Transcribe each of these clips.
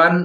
1،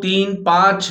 3، 5،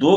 2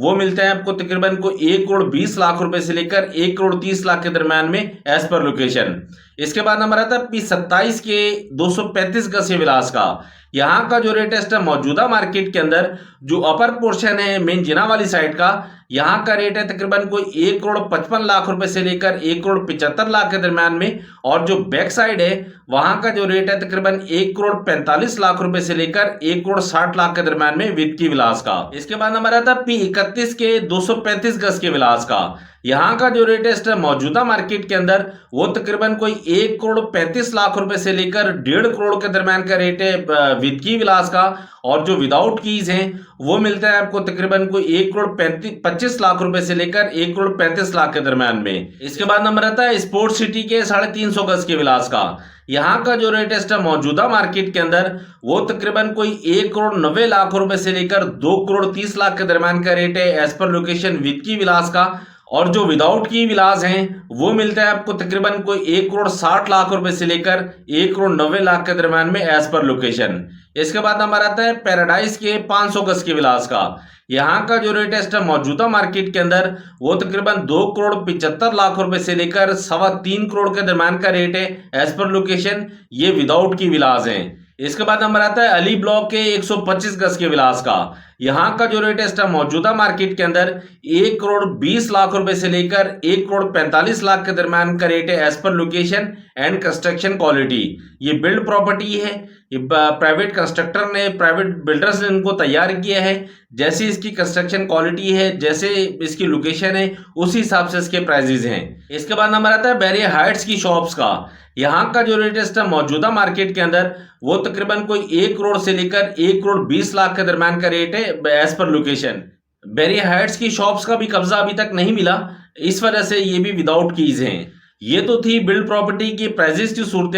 वो मिलता है आपको तकरीबन को 1,20,00,000 रुपए से लेकर 1,30,00,000 के दरम्यान में एज पर लोकेशन। इसके बाद नंबर आता है P27 के 235 गज के विलास का। यहाँ का जो रेट है इस टाइम मौजूदा मार्केट के अंदर जो अपर पोर्शन है मेन जिना वाली साइड का, यहाँ का रेट है तकरीबन कोई 1,55,00,000 रुपए से लेकर 1,75,00,000 के दरम्यान में, और जो बैक साइड है वहां का जो रेट है तकरीबन 1,45,00,000 रुपए से लेकर 1,60,00,000 के दरम्यान में विद की विलास का। इसके बाद नंबर आता है P31 के 235 गज के विलास का। यहाँ का जो रेट है इस टाइम मौजूदा मार्केट के अंदर वो तकरीबन कोई 1,35,00,000 रुपए से लेकर 1.5 करोड़ के दरम्यान का रेट है विद की विलास का, और जो विदाउट कीज हैं वो मिलता है आपको तकरीबन कोई 1,25,00,000 रुपए से लेकर 1,35,00,000 के दरम्यान में। इसके बाद नंबर आता है स्पोर्ट्स सिटी के 350 गज के विलास का। यहाँ का जो रेट है इस टाइम मौजूदा मार्केट के अंदर वो तकरीबन कोई 1,90,00,000 रुपए से लेकर 2,30,00,000 के दरम्यान का रेट है एज पर लोकेशन विद की विलास का, और जो विदाउट की विलास हैं वो मिलता है आपको तकरीबन कोई 1,60,00,000 रुपए से लेकर 1,90,00,000 के दरम्यान में एज पर लोकेशन। इसके बाद नंबर आता है पैराडाइज के 500 गज के विलास का। यहाँ का जो रेट है इस टाइम मौजूदा मार्केट के अंदर वो तकरीबन 2,75,00,000 रुपए से लेकर 3.25 करोड़ के दरम्यान का रेट है एज पर लोकेशन, ये विदाउट की विलास हैं। इसके बाद नंबर आता है अली ब्लॉक के 125 गज के विलास का। यहाँ का जो रेट है इस टाइम मौजूदा मार्केट के अंदर 1,20,00,000 रुपए से लेकर 1,45,00,000 के दरम्यान का रेट है as per location and construction quality. ये बिल्ड प्रॉपर्टी है, ये प्राइवेट कंस्ट्रक्टर ने, प्राइवेट बिल्डर्स ने इनको तैयार किया है। जैसी इसकी कंस्ट्रक्शन क्वालिटी है, जैसे इसकी लोकेशन है, उसी हिसाब से इसके प्राइजेज हैं। इसके बाद नंबर आता है बैरियर हाइट्स की शॉप्स का। यहाँ का जो रेट है इस टाइम मौजूदा मार्केट के अंदर वो तकरीबन कोई 1 करोड़ से लेकर 1,20,00,000 के दरम्यान का रेट है as per location. Barrier heights की शॉप्स का भी कब्जा अभी तक नहीं मिला, इस वजह से ये भी विदाउट कीज हैं। ये तो थी बिल्ड प्रॉपर्टी की प्राइजेस की सूरत।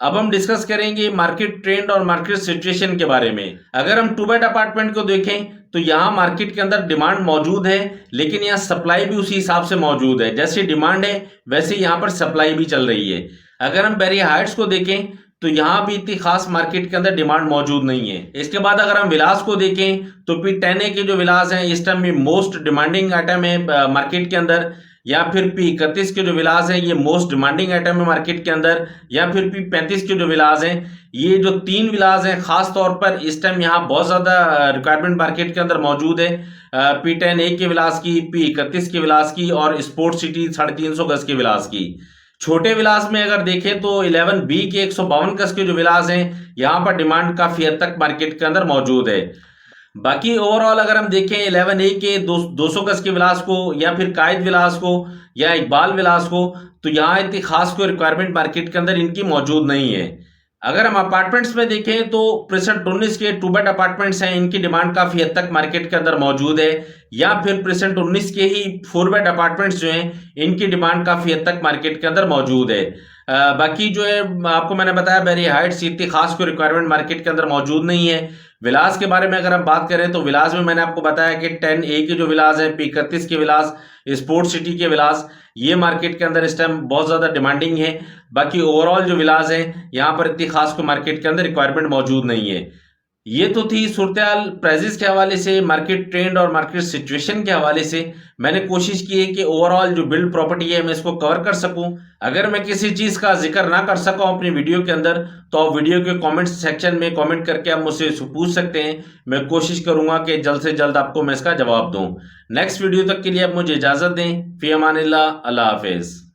अब हम डिस्कस करेंगे मार्केट ट्रेंड और मार्केट सिचुएशन के बारे में। अगर हम 2 बेड अपार्टमेंट को देखें तो यहाँ मार्केट के अंदर डिमांड मौजूद है, लेकिन यहाँ सप्लाई भी उसी हिसाब से मौजूद है। जैसी डिमांड है वैसे यहाँ पर सप्लाई भी चल रही है। अगर हम बैरियर हाइट्स को देखें तो यहाँ भी इतनी खास मार्केट के अंदर डिमांड मौजूद नहीं है। इसके बाद अगर हम विलास को देखें तो P10A के जो विलास हैं इस टाइम में मोस्ट डिमांडिंग आइटम है मार्केट के अंदर, या फिर P31 के जो विलास हैं ये मोस्ट डिमांडिंग आइटम है मार्केट के अंदर, या फिर P35 के जो विलास हैं, ये जो 3 विलास हैं खास तौर पर इस टाइम यहाँ बहुत ज़्यादा रिक्वायरमेंट मार्केट के अंदर मौजूद है। P10A के विलास की, P31 के विलास की और स्पोर्ट्स सिटी 350 गज के विलास की। छोटे विलास में अगर देखें तो 11B के 152 गज के जो विलास हैं यहाँ पर डिमांड काफ़ी हद तक मार्केट के अंदर मौजूद है। बाकी ओवरऑल अगर हम देखें 11A के 200 गज के विलास को, या फिर कायद विलास को, या इकबाल विलास को, तो यहाँ इतनी खास कोई रिक्वायरमेंट मार्केट के अंदर इनकी मौजूद नहीं है। अगर हम अपार्टमेंट्स में देखें तो प्रेसेंट 19 के 2 बेड अपार्टमेंट्स हैं, इनकी डिमांड काफ़ी हद तक मार्केट के अंदर मौजूद है, या फिर प्रेसेंट 19 के ही 4 बेड अपार्टमेंट्स जो हैं इनकी डिमांड काफ़ी हद तक मार्केट के अंदर मौजूद है। बाकी जो है आपको मैंने बताया बैरियर हाइट्स इतनी खास कोई रिक्वायरमेंट मार्केट के अंदर मौजूद नहीं है। विलास के बारे में अगर हम बात करें तो विलास में मैंने आपको बताया कि 10A के जो विलास है, P31 के विलास, स्पोर्ट्स सिटी के विलास, ये मार्केट के अंदर इस टाइम बहुत ज़्यादा डिमांडिंग है। बाकी ओवरऑल जो विलास हैं यहाँ पर इतनी खास कोई मार्केट के अंदर रिक्वायरमेंट मौजूद नहीं है। ये तो थी सूरत प्राइजेस के हवाले से, मार्केट ट्रेंड और मार्केट सिचुएशन के हवाले से। मैंने कोशिश की है कि ओवरऑल जो बिल्ड प्रॉपर्टी है मैं इसको कवर कर सकूं। अगर मैं किसी चीज़ का जिक्र ना कर सका अपनी वीडियो के अंदर तो आप वीडियो के कमेंट सेक्शन में कमेंट करके आप मुझसे पूछ सकते हैं। मैं कोशिश करूंगा कि जल्द से जल्द आपको मैं इसका जवाब दूं। नेक्स्ट वीडियो तक के लिए आप मुझे इजाज़त दें। फ़ी अमानिल्लाह, अल्लाह हाफिज़।